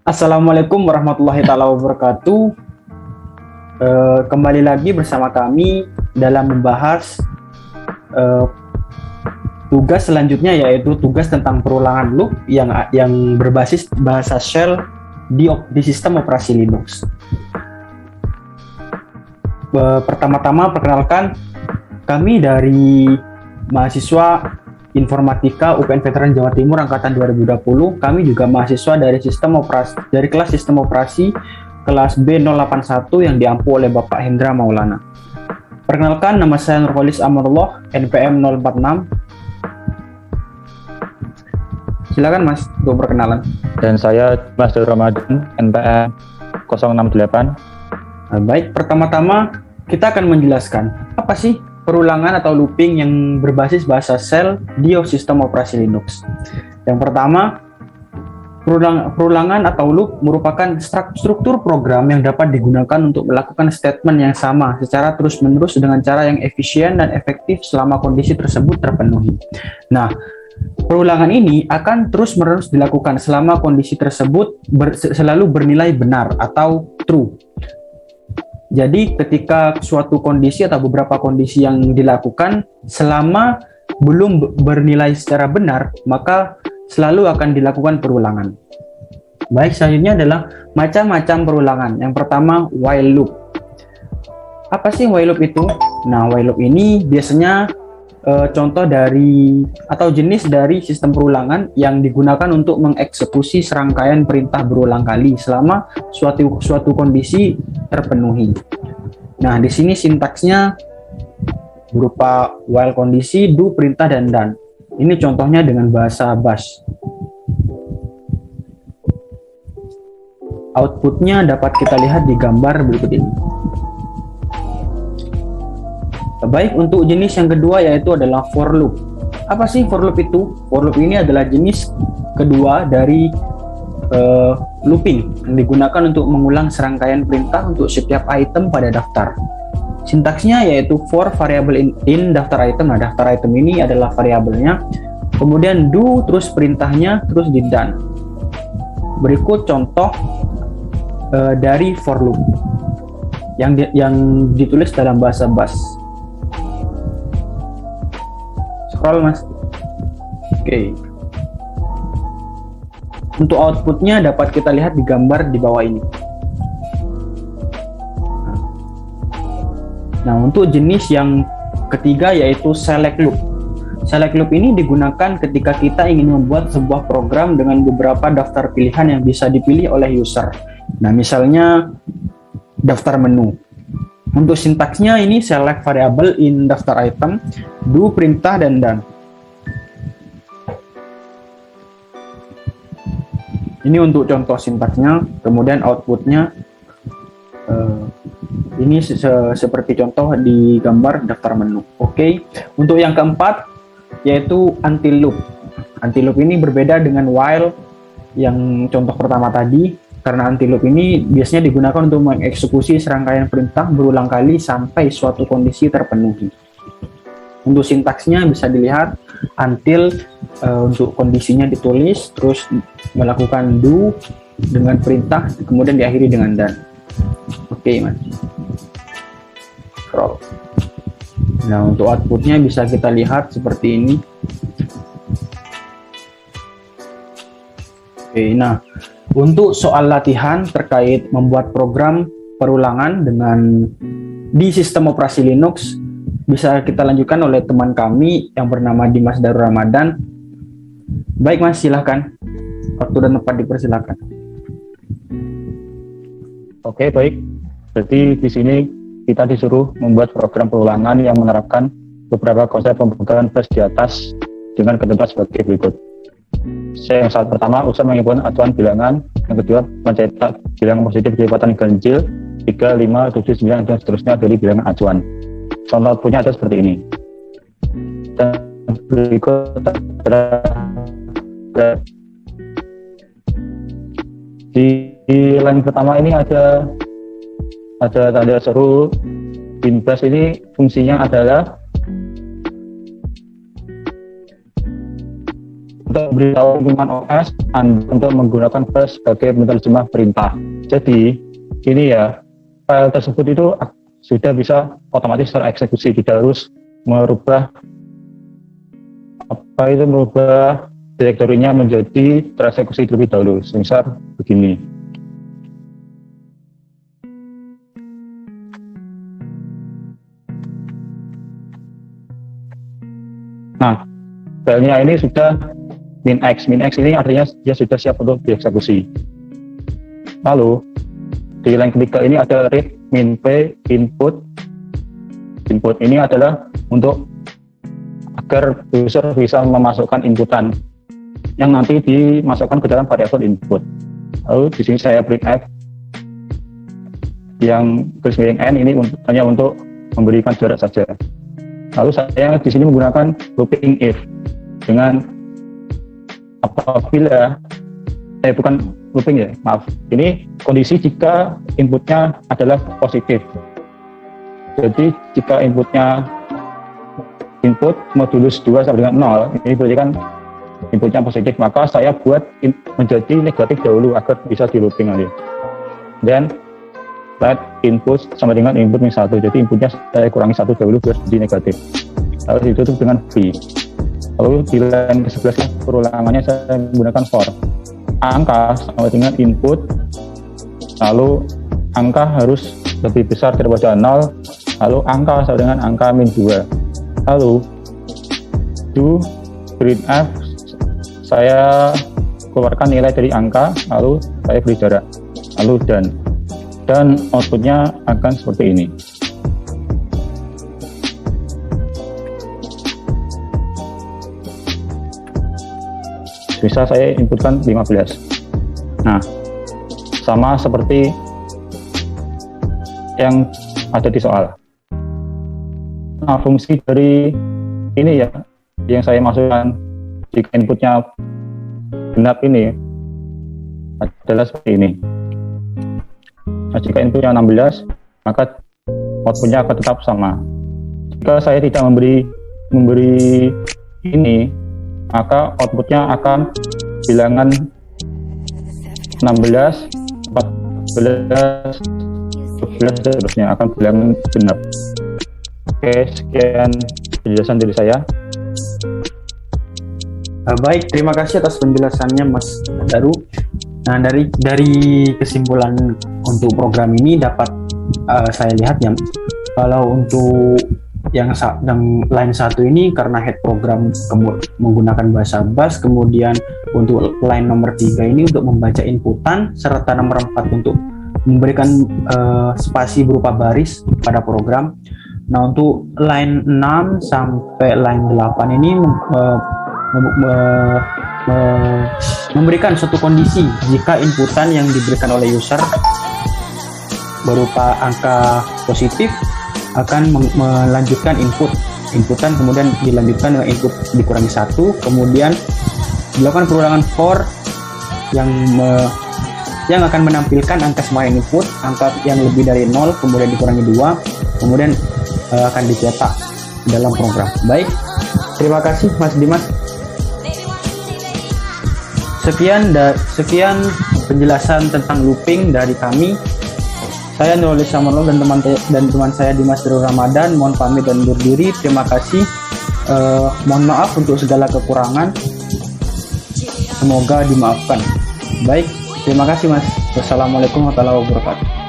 Assalamualaikum warahmatullahi taala wabarakatuh. Kembali lagi bersama kami dalam membahas tugas selanjutnya, yaitu tugas tentang perulangan loop yang berbasis bahasa shell di sistem operasi Linux. Pertama-tama perkenalkan, kami dari mahasiswa Informatika UPN Veteran Jawa Timur angkatan 2020. Kami juga mahasiswa dari kelas sistem operasi kelas B081 yang diampu oleh Bapak Hendra Maulana. Perkenalkan, nama saya Nurholis Amarullah, NPM 046. Silakan Mas untuk perkenalan. Dan saya Mas Darul Ramadan, NPM 068. Baik, pertama-tama kita akan menjelaskan apa sih perulangan atau looping yang berbasis bahasa shell di sistem operasi Linux. Yang pertama, perulangan atau loop merupakan struktur program yang dapat digunakan untuk melakukan statement yang sama secara terus-menerus dengan cara yang efisien dan efektif selama kondisi tersebut terpenuhi. Nah, perulangan ini akan terus-menerus dilakukan selama kondisi tersebut selalu bernilai benar atau true. Jadi ketika suatu kondisi atau beberapa kondisi yang dilakukan selama belum bernilai secara benar, maka selalu akan dilakukan perulangan. Baik, selanjutnya adalah macam-macam perulangan. Yang pertama, while loop. Apa sih while loop itu? Nah, while loop ini biasanya contoh dari atau jenis dari sistem perulangan yang digunakan untuk mengeksekusi serangkaian perintah berulang kali selama suatu kondisi terpenuhi. Nah, di sini sintaksnya berupa while kondisi, do, perintah, dan done. Ini contohnya dengan bahasa Bash. Outputnya dapat kita lihat di gambar berikut ini. Baik, untuk jenis yang kedua yaitu adalah for loop. Apa sih for loop itu? For loop ini adalah jenis kedua dari looping yang digunakan untuk mengulang serangkaian perintah untuk setiap item pada daftar. Sintaksnya yaitu for variable in daftar item. Nah, daftar item ini adalah variabelnya. Kemudian do, terus perintahnya, terus di done. Berikut contoh dari for loop yang ditulis dalam bahasa Bash. Scroll Mas. Oke. Untuk outputnya dapat kita lihat di gambar di bawah ini. Nah, untuk jenis yang ketiga yaitu select loop. Select loop ini digunakan ketika kita ingin membuat sebuah program dengan beberapa daftar pilihan yang bisa dipilih oleh user. Nah, misalnya daftar menu. Untuk sintaksnya ini select variable in daftar item, do, perintah, dan done. Ini untuk contoh sintaksnya, kemudian outputnya ini seperti contoh di gambar daftar menu. Oke. Untuk yang keempat yaitu until loop. Until loop ini berbeda dengan while yang contoh pertama tadi, karena until loop ini biasanya digunakan untuk mengeksekusi serangkaian perintah berulang kali sampai suatu kondisi terpenuhi. Untuk sintaksnya bisa dilihat until untuk kondisinya ditulis, terus melakukan do dengan perintah, kemudian diakhiri dengan done. Oke, Mas. Scroll. Nah, untuk outputnya bisa kita lihat seperti ini. Oke, nah untuk soal latihan terkait membuat program perulangan di sistem operasi Linux bisa kita lanjutkan oleh teman kami yang bernama Dimas Darul Ramadan. Baik Mas, silahkan. Waktu dan tempat dipersilakan. Oke, baik. Berarti di sini kita disuruh membuat program perulangan yang menerapkan beberapa konsep pembukaan bash di atas dengan ketentuan sebagai berikut. Yang saat pertama, usaha menginput acuan bilangan. Yang kedua, mencetak bilangan positif di kekuatan ganjil 3, 5, 7, 9, dan seterusnya dari bilangan acuan. Contoh outputnya ada seperti ini. Dan berikut di line pertama ini ada tanda seru. In bash ini fungsinya adalah untuk memberitahu lingkungan OS untuk menggunakan file sebagai penerjemah perintah. Jadi ini ya, file tersebut itu sudah bisa otomatis tereksekusi, tidak harus merubah direktorinya menjadi tereksekusi terlebih dahulu. Misal begini. Nah, filenya ini sudah min-x. Min-x ini artinya dia sudah siap untuk dieksekusi. Lalu di line ketiga ini ada read min p input. Input ini adalah untuk agar user bisa memasukkan inputan yang nanti dimasukkan ke dalam variabel input. Lalu di sini saya print f yang garis miring n ini hanya untuk memberikan jarak saja. Lalu saya di sini menggunakan looping if dengan apabila bukan looping ya, maaf. Ini kondisi jika inputnya adalah positif. Jadi jika input modulus 2 sama dengan 0, ini berarti kan inputnya positif, maka saya buat menjadi negatif dahulu agar bisa di looping nanti. Dan let input sama dengan input min 1, jadi inputnya saya kurangi 1 dahulu biar jadi negatif. Lalu ditutup dengan v. Lalu di line ke-11 perulangannya saya menggunakan for. Angka sama dengan input, lalu angka harus lebih besar daripada 0, lalu angka sama dengan angka min 2. Lalu do printf, saya keluarkan nilai dari angka, lalu saya beri jarak, lalu dan outputnya akan seperti ini. Bisa saya inputkan 15. Nah, sama seperti yang ada di soal. Nah, fungsi dari ini ya, yang saya masukkan jika inputnya genap ini adalah seperti ini. Nah, jika inputnya 16, maka outputnya akan tetap sama. Jika saya tidak memberi ini, maka outputnya akan bilangan 16, 14, 12 seterusnya akan bilangan genap. Oke, sekian penjelasan dari saya. Baik, terima kasih atas penjelasannya Mas Daru. Nah, dari kesimpulan untuk program ini dapat saya lihat ya, kalau untuk yang line 1 ini karena head program menggunakan bahasa Bash, kemudian untuk line nomor 3 ini untuk membaca inputan, serta nomor 4 untuk memberikan spasi berupa baris pada program. Nah, untuk line 6 sampai line 8 ini memberikan suatu kondisi jika inputan yang diberikan oleh user berupa angka positif akan melanjutkan inputan, kemudian dilanjutkan dengan input dikurangi 1, kemudian dilakukan perulangan for yang akan menampilkan angka semua input, angka yang lebih dari 0 kemudian dikurangi 2, kemudian akan dicetak dalam program. Baik, terima kasih Mas Dimas. Sekian penjelasan tentang looping dari kami. Saya Nurul Samarlo dan teman saya Dimas Daru Ramadan. Mohon pamit dan undur diri. Terima kasih. Mohon maaf untuk segala kekurangan. Semoga dimaafkan. Baik, terima kasih Mas. Wassalamualaikum warahmatullahi wabarakatuh.